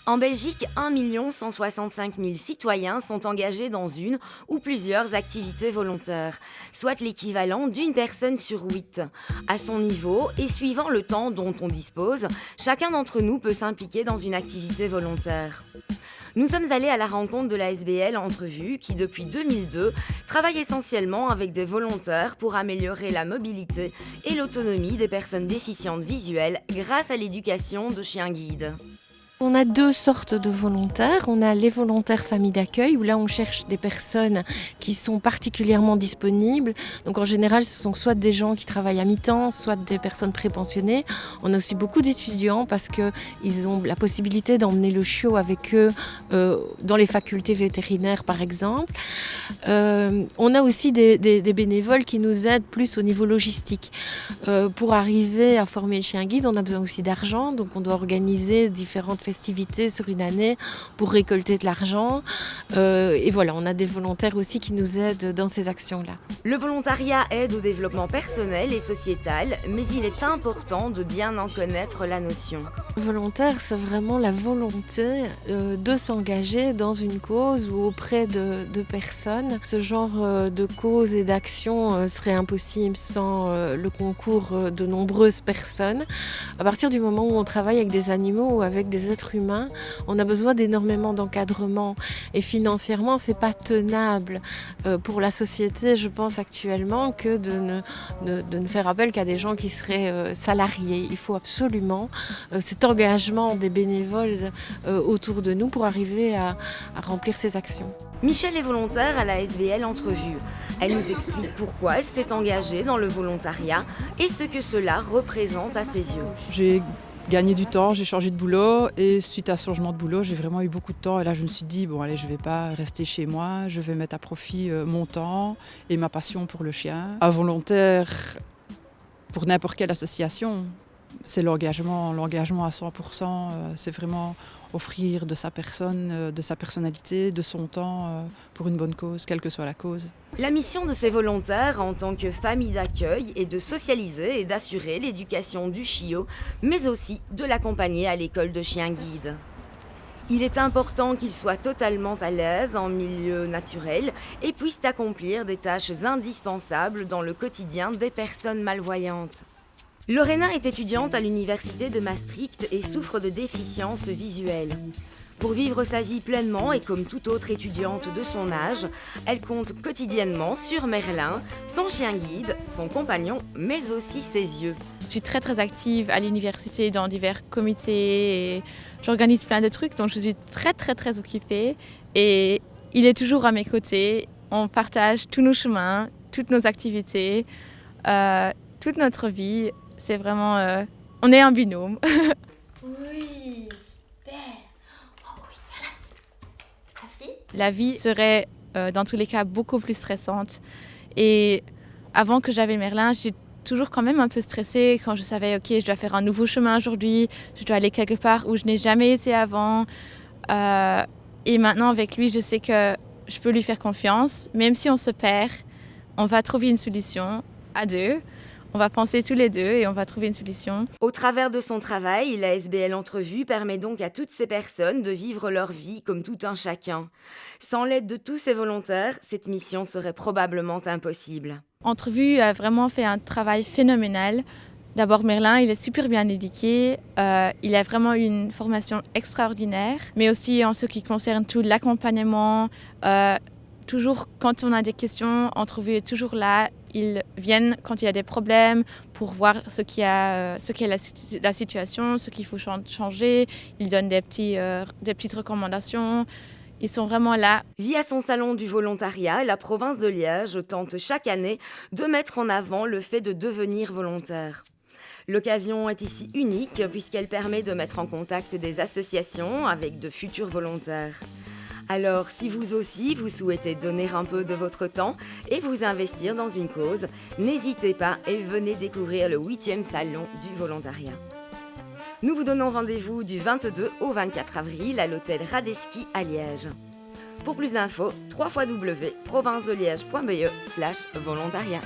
En Belgique, 1 165 000 citoyens sont engagés dans une ou plusieurs activités volontaires, soit l'équivalent d'une personne sur 8. À son niveau et suivant le temps dont on dispose, chacun d'entre nous peut s'impliquer dans une activité volontaire. Nous sommes allés à la rencontre de la SBL Entrevue qui, depuis 2002, travaille essentiellement avec des volontaires pour améliorer la mobilité et l'autonomie des personnes déficientes visuelles grâce à l'éducation de chiens guides. On a deux sortes de volontaires. On a les volontaires familles d'accueil, où là on cherche des personnes qui sont particulièrement disponibles. Donc en général, ce sont soit des gens qui travaillent à mi-temps, soit des personnes prépensionnées. On a aussi beaucoup d'étudiants parce qu'ils ont la possibilité d'emmener le chiot avec eux dans les facultés vétérinaires par exemple. On a aussi des bénévoles qui nous aident plus au niveau logistique. Pour arriver à former le chien guide, on a besoin aussi d'argent, donc on doit organiser différentes festivités sur une année pour récolter de l'argent. Et voilà, on a des volontaires aussi qui nous aident dans ces actions-là. Le volontariat aide au développement personnel et sociétal, mais il est important de bien en connaître la notion. Volontaire, c'est vraiment la volonté de s'engager dans une cause ou auprès de personnes. Ce genre de cause et d'action serait impossible sans le concours de nombreuses personnes. À partir du moment où on travaille avec des animaux ou avec des êtres humains, on a besoin d'énormément d'encadrement. Et financièrement, c'est pas tenable pour la société, je pense actuellement, que de ne faire appel qu'à des gens qui seraient salariés. Il faut absolument cet engagement des bénévoles autour de nous pour arriver à remplir ces actions. Michel est volontaire à la SBL Entrevue. Elle nous explique pourquoi elle s'est engagée dans le volontariat et ce que cela représente à ses yeux. J'ai gagné du temps, j'ai changé de boulot et suite à ce changement de boulot, j'ai vraiment eu beaucoup de temps et là je me suis dit, bon allez, je ne vais pas rester chez moi, je vais mettre à profit mon temps et ma passion pour le chien. Un volontaire pour n'importe quelle association, c'est l'engagement à 100%, c'est vraiment offrir de sa personne, de sa personnalité, de son temps pour une bonne cause, quelle que soit la cause. La mission de ces volontaires en tant que famille d'accueil est de socialiser et d'assurer l'éducation du chiot, mais aussi de l'accompagner à l'école de chiens guides. Il est important qu'ils soient totalement à l'aise en milieu naturel et puissent accomplir des tâches indispensables dans le quotidien des personnes malvoyantes. Lorena est étudiante à l'université de Maastricht et souffre de déficience visuelle. Pour vivre sa vie pleinement et comme toute autre étudiante de son âge, elle compte quotidiennement sur Merlin, son chien guide, son compagnon, mais aussi ses yeux. Je suis très active à l'université dans divers comités et j'organise plein de trucs, donc je suis très occupée et il est toujours à mes côtés. On partage tous nos chemins, toutes nos activités, toute notre vie. C'est vraiment... on est un binôme. Oui, super. Oh oui, voilà. Assis. La vie serait dans tous les cas beaucoup plus stressante. Et avant que j'avais Merlin, j'ai toujours quand même un peu stressée quand je savais, ok, je dois faire un nouveau chemin aujourd'hui, je dois aller quelque part où je n'ai jamais été avant. Et maintenant, avec lui, je sais que je peux lui faire confiance. Même si on se perd, on va trouver une solution à deux. On va penser tous les deux et on va trouver une solution. Au travers de son travail, la SBL Entrevue permet donc à toutes ces personnes de vivre leur vie comme tout un chacun. Sans l'aide de tous ces volontaires, cette mission serait probablement impossible. Entrevue a vraiment fait un travail phénoménal. D'abord, Merlin, il est super bien éduqué. Il a vraiment eu une formation extraordinaire. Mais aussi en ce qui concerne tout l'accompagnement. Toujours quand on a des questions, Entrevue est toujours là. Ils viennent quand il y a des problèmes pour voir ce qu'est la situation, ce qu'il faut changer. Ils donnent des petites recommandations. Ils sont vraiment là. Via son salon du volontariat, la province de Liège tente chaque année de mettre en avant le fait de devenir volontaire. L'occasion est ici unique puisqu'elle permet de mettre en contact des associations avec de futurs volontaires. Alors, si vous aussi, vous souhaitez donner un peu de votre temps et vous investir dans une cause, n'hésitez pas et venez découvrir le 8e salon du volontariat. Nous vous donnons rendez-vous du 22 au 24 avril à l'hôtel Radeski à Liège. Pour plus d'infos, www.provincedeliège.be/volontariat.